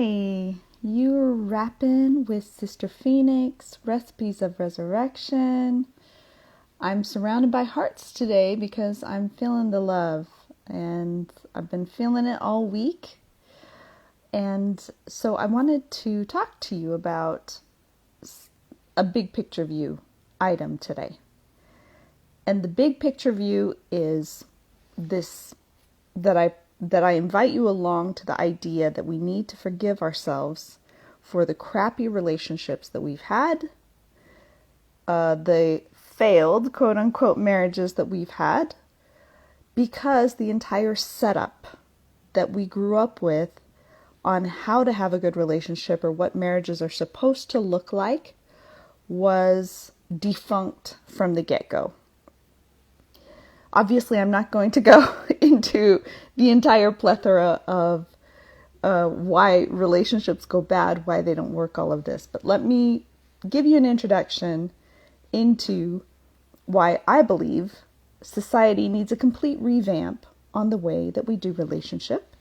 Hi, you're rapping with Sister Phoenix, Recipes of Resurrection. I'm surrounded by hearts today because I'm feeling the love, and I've been feeling it all week. And so I wanted to talk to you about a big picture view item today. And the big picture view is this that I invite you along to the idea that we need to forgive ourselves for the crappy relationships that we've had, the failed quote unquote marriages that we've had, because the entire setup that we grew up with on how to have a good relationship or what marriages are supposed to look like was defunct from the get-go. Obviously, I'm not going to go into the entire plethora of why relationships go bad, why they don't work, all of this. But let me give you an introduction into why I believe society needs a complete revamp on the way that we do relationship,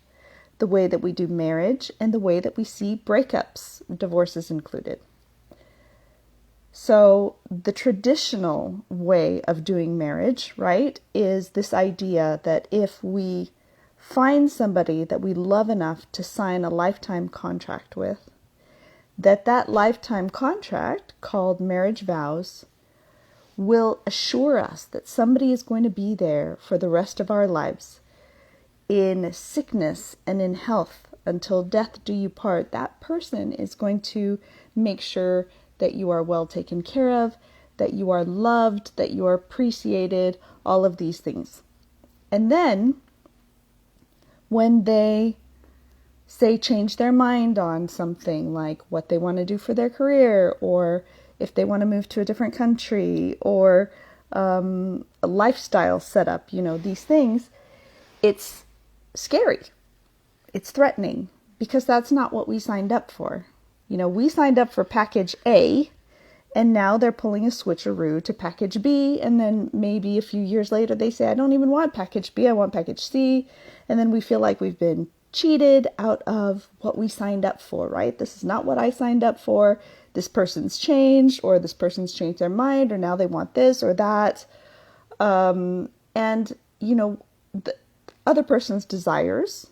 the way that we do marriage, and the way that we see breakups, divorces included. So the traditional way of doing marriage, right, is this idea that if we find somebody that we love enough to sign a lifetime contract with, that lifetime contract, called marriage vows, will assure us that somebody is going to be there for the rest of our lives, in sickness and in health, until death do you part. That person is going to make sure that you are well taken care of, that you are loved, that you are appreciated, all of these things. And then, when they say change their mind on something, like what they want to do for their career, or if they want to move to a different country, or a lifestyle setup, these things, it's scary. It's threatening, because that's not what we signed up for. We signed up for package A, and now they're pulling a switcheroo to package B, and then maybe a few years later they say, I don't even want package B, I want package C, and then we feel like we've been cheated out of what we signed up for, right? This is not what I signed up for. This person's changed, or this person's changed their mind, or now they want this or that. The other person's desires,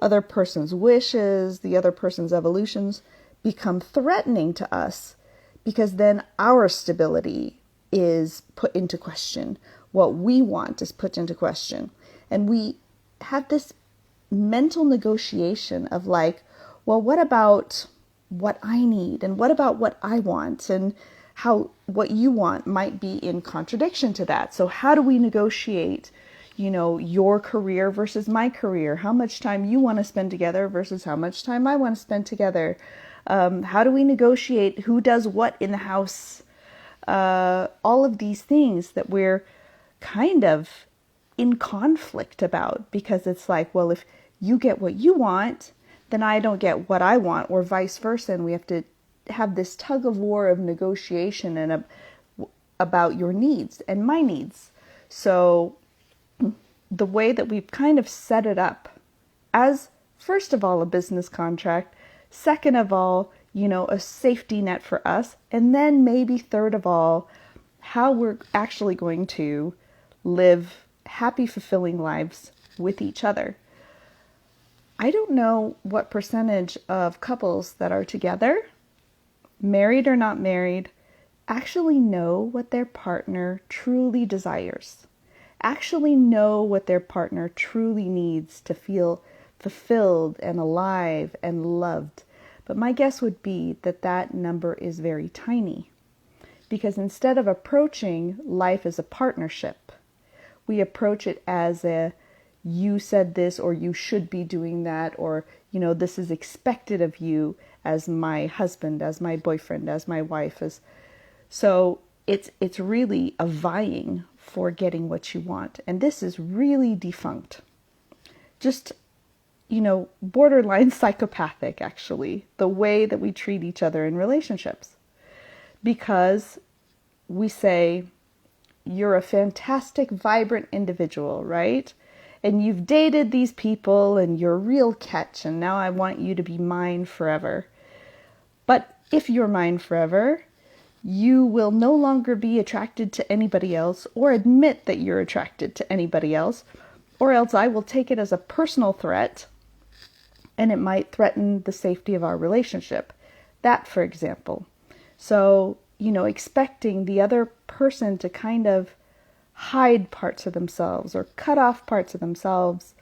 other person's wishes, the other person's evolutions become threatening to us, because then our stability is put into question. What we want is put into question. And we have this mental negotiation of like, well, what about what I need? And what about what I want? And how what you want might be in contradiction to that. So how do we negotiate, your career versus my career? How much time you want to spend together versus how much time I want to spend together? How do we negotiate who does what in the house? All of these things that we're kind of in conflict about, because it's like, well, if you get what you want, then I don't get what I want, or vice versa. And we have to have this tug of war of negotiation and about your needs and my needs. So the way that we've kind of set it up as, first of all, a business contract, second of all, a safety net for us, and then maybe third of all, how we're actually going to live happy, fulfilling lives with each other. I don't know what percentage of couples that are together, married or not married, actually know what their partner truly desires, actually know what their partner truly needs to feel fulfilled and alive and loved. But my guess would be that number is very tiny, because instead of approaching life as a partnership, we approach it as a, you said this, or you should be doing that, or, this is expected of you as my husband, as my boyfriend, as my wife. So it's really a vying for getting what you want. And this is really defunct. Just, borderline psychopathic, actually, the way that we treat each other in relationships. Because we say, you're a fantastic, vibrant individual, right? and you've dated these people and you're a real catch, and now I want you to be mine forever. But if you're mine forever, you will no longer be attracted to anybody else or admit that you're attracted to anybody else, or else I will take it as a personal threat and it might threaten the safety of our relationship. That, for example. So, expecting the other person to kind of hide parts of themselves or cut off parts of themselves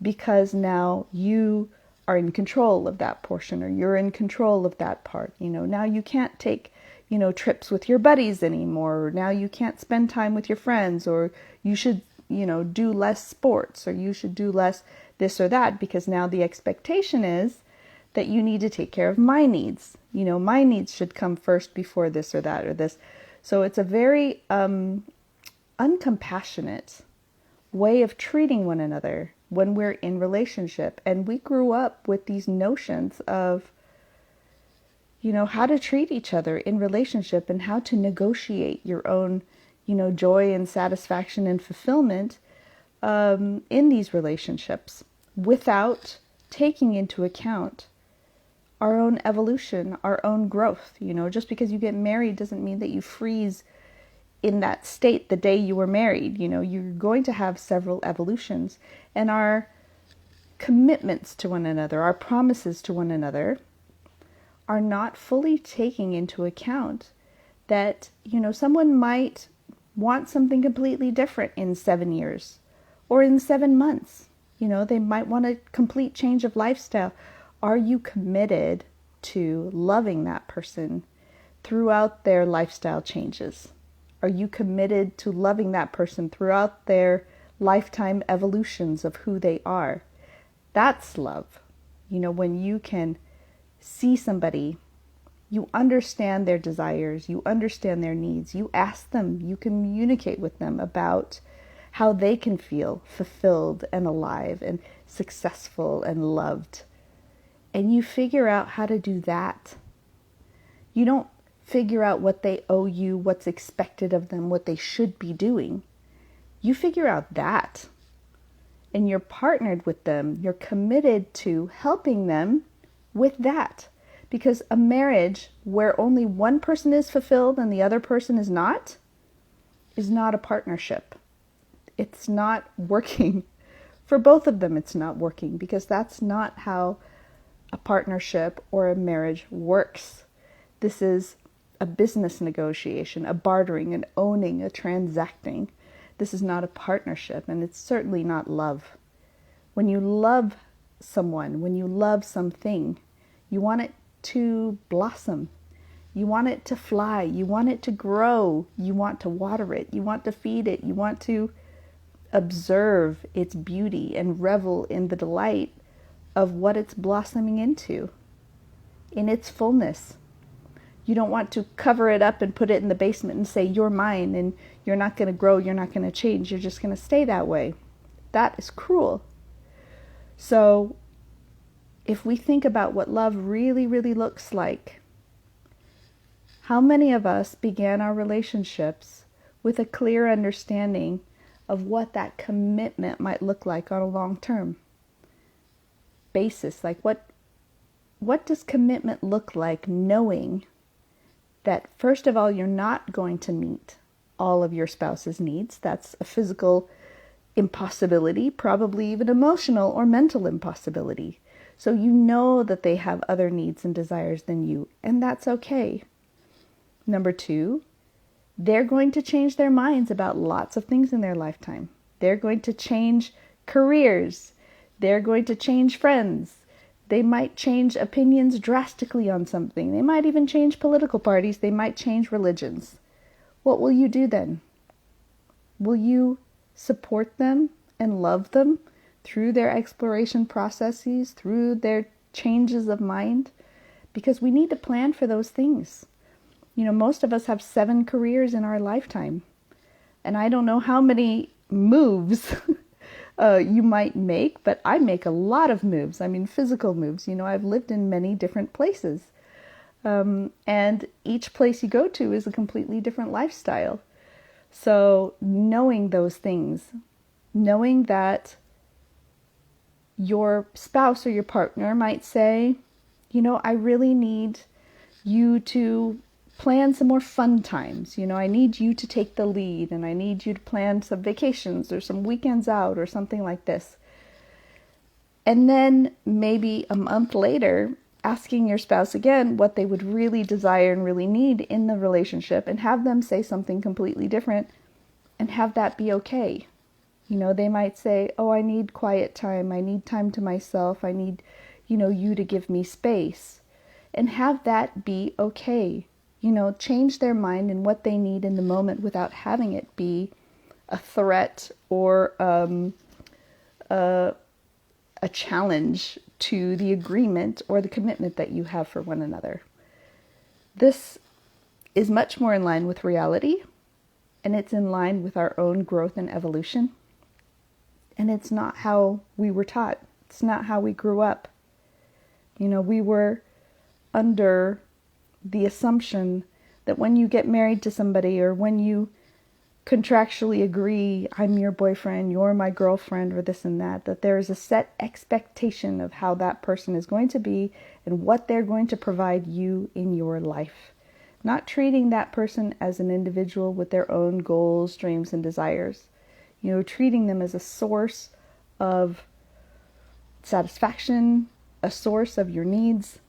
because now you are in control of that portion or you're in control of that part. Now you can't take, trips with your buddies anymore, or now you can't spend time with your friends, or you should, do less sports, or you should do less this or that, because now the expectation is that you need to take care of my needs. My needs should come first before this or that or this. So it's a very uncompassionate way of treating one another when we're in relationship. And we grew up with these notions of, how to treat each other in relationship and how to negotiate your own, joy and satisfaction and fulfillment in these relationships without taking into account our own evolution, our own growth. Just because you get married doesn't mean that you freeze in that state the day you were married. You're going to have several evolutions, and our commitments to one another, our promises to one another, are not fully taking into account that, someone might want something completely different in 7 years or in 7 months. They might want a complete change of lifestyle. Are you committed to loving that person throughout their lifestyle changes? Are you committed to loving that person throughout their lifetime evolutions of who they are? That's love. When you can see somebody, you understand their desires, you understand their needs, you ask them, you communicate with them about how they can feel fulfilled and alive and successful and loved. And you figure out how to do that. You don't figure out what they owe you, what's expected of them, what they should be doing. You figure out that. And you're partnered with them. You're committed to helping them with that. Because a marriage where only one person is fulfilled and the other person is not a partnership. It's not working. For both of them, it's not working, because that's not how a partnership or a marriage works. This is a business negotiation, a bartering, an owning, a transacting. This is not a partnership, and it's certainly not love. When you love someone, when you love something, you want it to blossom. You want it to fly. You want it to grow. You want to water it. You want to feed it. You want to observe its beauty and revel in the delight of what it's blossoming into, in its fullness. You don't want to cover it up and put it in the basement and say, you're mine, and you're not going to grow, you're not going to change, you're just going to stay that way. That is cruel. So if we think about what love really, really looks like, how many of us began our relationships with a clear understanding of what that commitment might look like on a long-term basis? Like what does commitment look like, knowing that first of all, you're not going to meet all of your spouse's needs? That's a physical impossibility, probably even emotional or mental impossibility. So you know that they have other needs and desires than you, and that's okay. Number 2, they're going to change their minds about lots of things in their lifetime. They're going to change careers. They're going to change friends. They might change opinions drastically on something. They might even change political parties. They might change religions. What will you do then? Will you support them and love them through their exploration processes, through their changes of mind? Because we need to plan for those things. Most of us have 7 careers in our lifetime. And I don't know how many moves you might make, but I make a lot of moves. I mean, physical moves. I've lived in many different places. And each place you go to is a completely different lifestyle. So knowing those things, knowing that your spouse or your partner might say, I really need you to plan some more fun times. I need you to take the lead, and I need you to plan some vacations or some weekends out or something like this. And then maybe a month later, asking your spouse again what they would really desire and really need in the relationship, and have them say something completely different, and have that be okay. They might say, oh, I need quiet time. I need time to myself. I need, you to give me space. And have that be okay. Change their mind and what they need in the moment without having it be a threat or a challenge to the agreement or the commitment that you have for one another. This is much more in line with reality, and it's in line with our own growth and evolution. And it's not how we were taught. It's not how we grew up. We were under the assumption that when you get married to somebody, or when you contractually agree, I'm your boyfriend, you're my girlfriend, or this and that there is a set expectation of how that person is going to be and what they're going to provide you in your life. Not treating that person as an individual with their own goals, dreams, and desires. Treating them as a source of satisfaction, a source of your needs,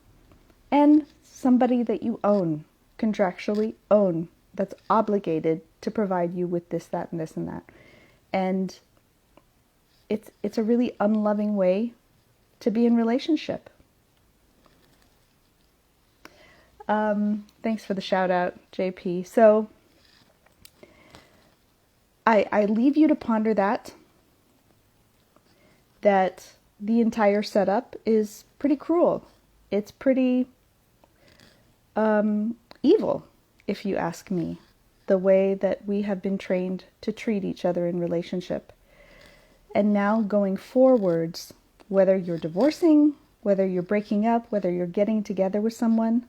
and somebody that you own, contractually own, that's obligated to provide you with this, that, and this, and that. And it's a really unloving way to be in relationship. Thanks for the shout out, JP. So I leave you to ponder that the entire setup is pretty cruel. It's pretty evil, if you ask me, the way that we have been trained to treat each other in relationship. And now going forwards, whether you're divorcing, whether you're breaking up, whether you're getting together with someone,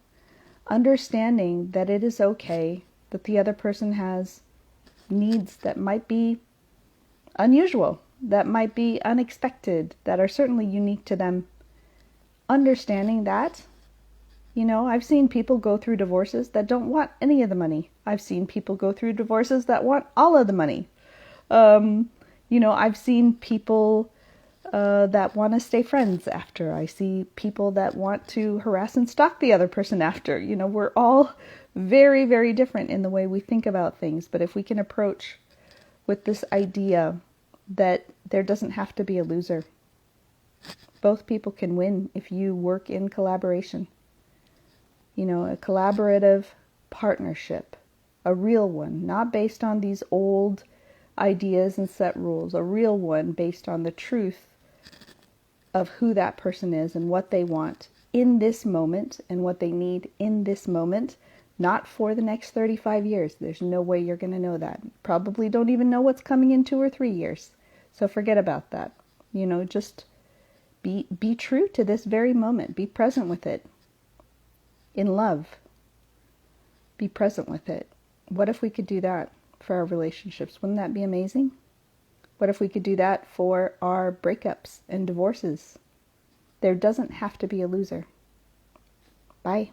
understanding that it is okay that the other person has needs that might be unusual, that might be unexpected, that are certainly unique to them. Understanding that, I've seen people go through divorces that don't want any of the money. I've seen people go through divorces that want all of the money. I've seen people that want to stay friends after. I see people that want to harass and stalk the other person after. We're all very, very different in the way we think about things. But if we can approach with this idea that there doesn't have to be a loser. Both people can win if you work in collaboration. A collaborative partnership, a real one, not based on these old ideas and set rules, a real one based on the truth of who that person is and what they want in this moment and what they need in this moment, not for the next 35 years. There's no way you're going to know that. Probably don't even know what's coming in 2 or 3 years. So forget about that. Just be true to this very moment. Be present with it. In love. Be present with it. What if we could do that for our relationships? Wouldn't that be amazing? What if we could do that for our breakups and divorces? There doesn't have to be a loser. Bye.